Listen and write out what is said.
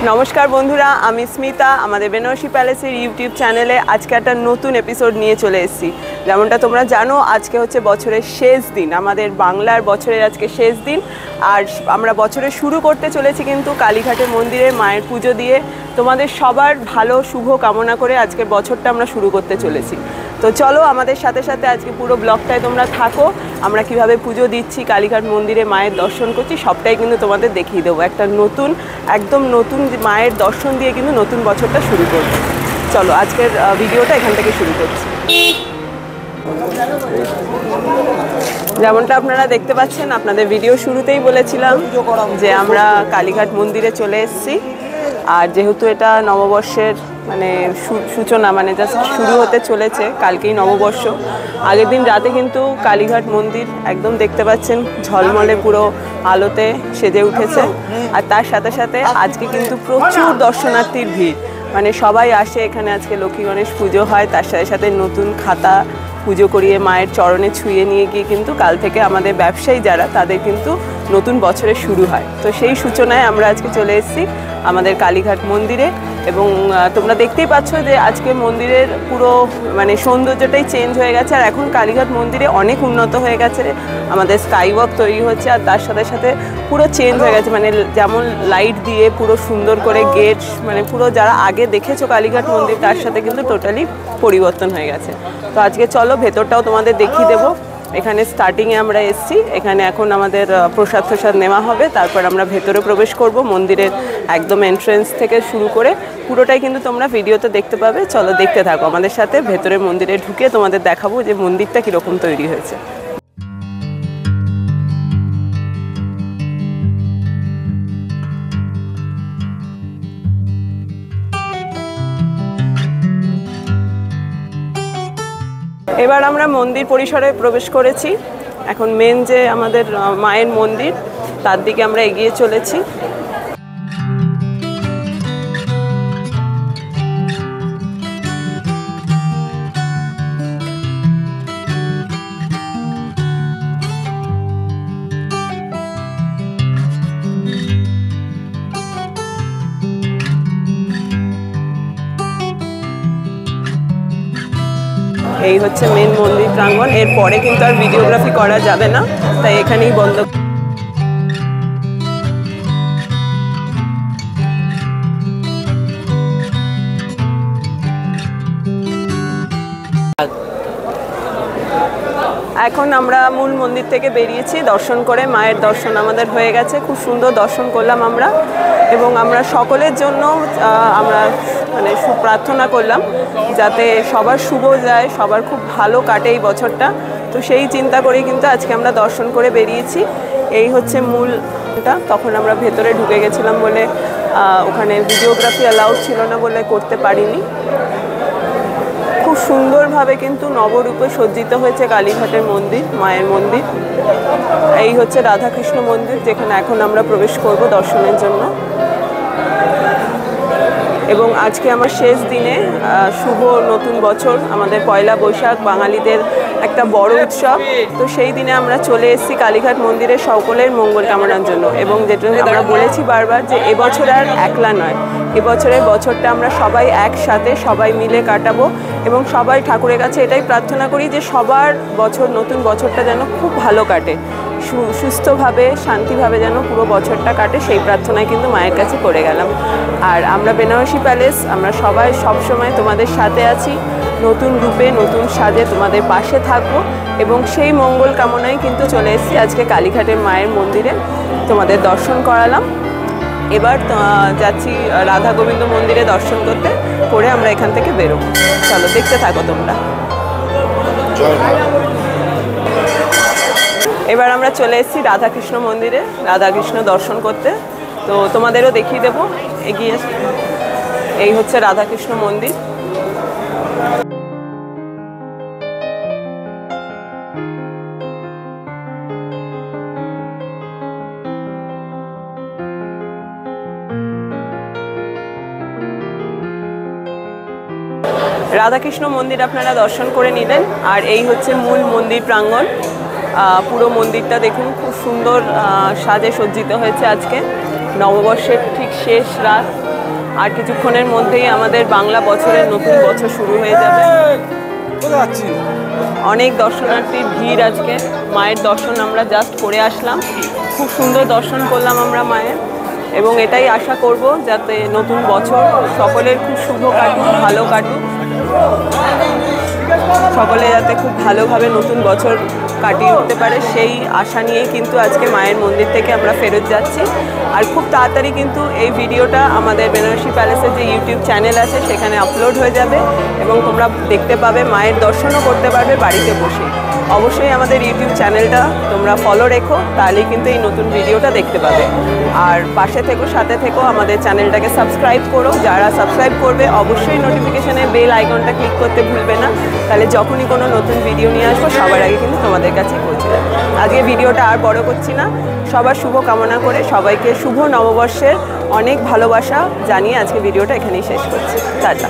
নমস্কার বন্ধুরা, আমি স্মিতা। আমাদের বেনারসি প্যালেসের ইউটিউব চ্যানেলে আজকে একটা নতুন এপিসোড নিয়ে চলে এসেছি। যেমনটা তোমরা জানো, আজকে হচ্ছে বছরের শেষ দিন, আমাদের বাংলার বছরের আজকে শেষ দিন। আর আমরা বছরের শুরু করতে চলেছি কিন্তু কালীঘাটের মন্দিরে মায়ের পুজো দিয়ে। তোমাদের সবার ভালো শুভ কামনা করে আজকের বছরটা আমরা শুরু করতে চলেছি। তো চলো আমাদের সাথে সাথে আজকে পুরো ব্লগটায় তোমরা থাকো। আমরা কিভাবে পুজো দিচ্ছি, কালীঘাট মন্দিরে মায়ের দর্শন করছি, সবটাই কিন্তু তোমাদের দেখিয়ে দেবো। একটা নতুন, একদম নতুন মায়ের দর্শন দিয়ে কিন্তু নতুন বছরটা শুরু করবো। চলো আজকের ভিডিওটা এখান থেকে শুরু করছি। যেমনটা আপনারা দেখতে পাচ্ছেন, আপনাদের ভিডিও শুরুতেই বলেছিলাম যে আমরা কালীঘাট মন্দিরে চলে এসেছি। আর যেহেতু এটা নববর্ষের মানে সূচনা, মানে জাস্ট শুরু হতে চলেছে, কালকেই নববর্ষ। আগের দিন রাতে কিন্তু কালীঘাট মন্দির একদম দেখতে পাচ্ছেন ঝলমলে পুরো আলোতে সেজে উঠেছে। আর তার সাথে সাথে আজকে কিন্তু প্রচুর দর্শনার্থীর ভিড়, মানে সবাই আসে এখানে। আজকে লক্ষ্মী গণেশ পুজো হয়, তার সাথে সাথে নতুন খাতা পুজো করিয়ে মায়ের চরণে ছুঁয়ে নিয়ে গিয়ে কিন্তু কাল থেকে আমাদের ব্যবসায়ী যারা, তাদের কিন্তু নতুন বছরের শুরু হয়। তো সেই সূচনায় আমরা আজকে চলে এসেছি আমাদের কালীঘাট মন্দিরে। এবং তোমরা দেখতেই পাচ্ছ যে আজকে মন্দিরের পুরো মানে সৌন্দর্যটাই চেঞ্জ হয়ে গেছে। আর এখন কালীঘাট মন্দিরে অনেক উন্নত হয়ে গেছে, আমাদের স্কাইওয়াক তৈরি হচ্ছে। আর তার সাথে সাথে পুরো চেঞ্জ হয়ে গেছে, মানে যেমন লাইট দিয়ে পুরো সুন্দর করে গেট, মানে পুরো যারা আগে দেখেছো কালীঘাট মন্দির তার সাথে কিন্তু টোটালি পরিবর্তন হয়ে গেছে। তো আজকে চলো ভেতরটাও তোমাদের দেখিয়ে দেবো। এখানে স্টার্টিংয়ে আমরা এসেছি, এখানে এখন আমাদের প্রসাদ নেওয়া হবে, তারপর আমরা ভেতরে প্রবেশ করব। মন্দিরের একদম এন্ট্রেন্স থেকে শুরু করে পুরোটাই কিন্তু তোমরা ভিডিওতে দেখতে পাবে। চলো দেখতে থাকো আমাদের সাথে। ভেতরে মন্দিরে ঢুকে তোমাদের দেখাবো যে মন্দিরটা কীরকম তৈরি হয়েছে। এবার আমরা মন্দির পরিসরে প্রবেশ করেছি। এখন মেন যে আমাদের মায়ের মন্দির, তার দিকে আমরা এগিয়ে চলেছি। এই হচ্ছে মেন মন্দির প্রাঙ্গণ। এরপরে কিন্তু আর ভিডিওগ্রাফি করা যাবে না, তাই এখানেই বন্ধ। এখন আমরা মূল মন্দির থেকে বেরিয়েছি দর্শন করে। মায়ের দর্শন আমাদের হয়ে গেছে, খুব সুন্দর দর্শন করলাম আমরা। এবং আমরা সকলের জন্য আমরা মানে প্রার্থনা করলাম যাতে সবার শুভ যায়, সবার খুব ভালো কাটে এই বছরটা। তো সেই চিন্তা করেই কিন্তু আজকে আমরা দর্শন করে বেরিয়েছি। এই হচ্ছে মূলটা। তখন আমরা ভেতরে ঢুকে গেছিলাম বলে ওখানে ভিডিওগ্রাফি অ্যালাউড ছিল না বলে করতে পারিনি। খুব সুন্দরভাবে কিন্তু নবরূপে সজ্জিত হয়েছে কালীঘাটের মন্দির, মায়ের মন্দির। এই হচ্ছে রাধাকৃষ্ণ মন্দির, যেখানে এখন আমরা প্রবেশ করব দর্শনের জন্য। এবং আজকে আমার শেষ দিনে, শুভ নতুন বছর, আমাদের পয়লা বৈশাখ বাঙালিদের একটা বড় উৎসব। তো সেই দিনে আমরা চলে এসেছি কালীঘাট মন্দিরে সকলের মঙ্গল কামনার জন্য। এবং যেটা আমরা বলেছি বারবার যে এবছর আর একলা নয়, এবছরের বছরটা আমরা সবাই একসাথে সবাই মিলে কাটাবো। এবং সবাই ঠাকুরের কাছে এটাই প্রার্থনা করি যে সবার বছর, নতুন বছরটা যেন খুব ভালো কাটে, সুস্থভাবে শান্তিভাবে যেন পুরো বছরটা কাটে, সেই প্রার্থনায় কিন্তু মায়ের কাছে করে গেলাম। আর আমরা বেনারসি প্যালেস, আমরা সবাই সবসময় তোমাদের সাথে আছি, নতুন রূপে নতুন সাজে তোমাদের পাশে থাকবো। এবং সেই মঙ্গল কামনায় কিন্তু চলে এসেছি আজকে কালীঘাটের মায়ের মন্দিরে, তোমাদের দর্শন করালাম। এবার যাচ্ছি রাধা গোবিন্দ মন্দিরে দর্শন করতে, করে আমরা এখান থেকে বেরোবো। চলো দেখতে থাকো তোমরা। এবার আমরা চলে এসেছি রাধাকৃষ্ণ মন্দিরে, রাধাকৃষ্ণ দর্শন করতে। তো তোমাদেরও দেখিয়ে দেবো, এগিয়ে এসে। এই হচ্ছে রাধাকৃষ্ণ মন্দির। রাধাকৃষ্ণ মন্দির আপনারা দর্শন করে নিলেন। আর এই হচ্ছে মূল মন্দির প্রাঙ্গণ। পুরো মন্দিরটা দেখুন, খুব সুন্দর সাজে সজ্জিত হয়েছে আজকে। নববর্ষের ঠিক শেষ রাত, আর কিছুক্ষণের মধ্যেই আমাদের বাংলা বছরের নতুন বছর শুরু হয়ে যাবে। অনেক দর্শনার্থীর ভিড় আজকে। মায়ের দর্শন আমরা জাস্ট করে আসলাম, খুব সুন্দর দর্শন করলাম আমরা মায়ের, এবং এটাই আশা করব যাতে নতুন বছর সকলের খুব শুভ কাটুক, ভালো কাটুক, সকলে যাতে খুব ভালোভাবে নতুন বছর কাটিয়ে উঠতে পারে, সেই আশা নিয়েই কিন্তু আজকে মায়ের মন্দির থেকে আমরা ফেরত যাচ্ছি। আর খুব তাড়াতাড়ি কিন্তু এই ভিডিওটা আমাদের বেনারসি প্যালেসের যে ইউটিউব চ্যানেল আছে সেখানে আপলোড হয়ে যাবে, এবং তোমরা দেখতে পাবে, মায়ের দর্শনও করতে পারবে বাড়িতে বসে। অবশ্যই আমাদের ইউটিউব চ্যানেলটা তোমরা ফলো রেখো, তাহলেই কিন্তু এই নতুন ভিডিওটা দেখতে পাবে। আর পাশে থেকো, সাথে থেকো, আমাদের চ্যানেলটাকে সাবস্ক্রাইব করো। যারা সাবস্ক্রাইব করবে অবশ্যই নোটিফিকেশনে বেল আইকনটা ক্লিক করতে ভুলবে না, তাহলে যখনই কোনো নতুন ভিডিও নিয়ে আসবো সবার আগে কিন্তু তোমাদের কাছে পৌঁছে যাবে। আজকে ভিডিওটা আর বড় করছি না, সবার শুভ কামনা করে সবাইকে শুভ নববর্ষের অনেক ভালোবাসা জানিয়ে আজকে ভিডিওটা এখানেই শেষ করছি। টাটা।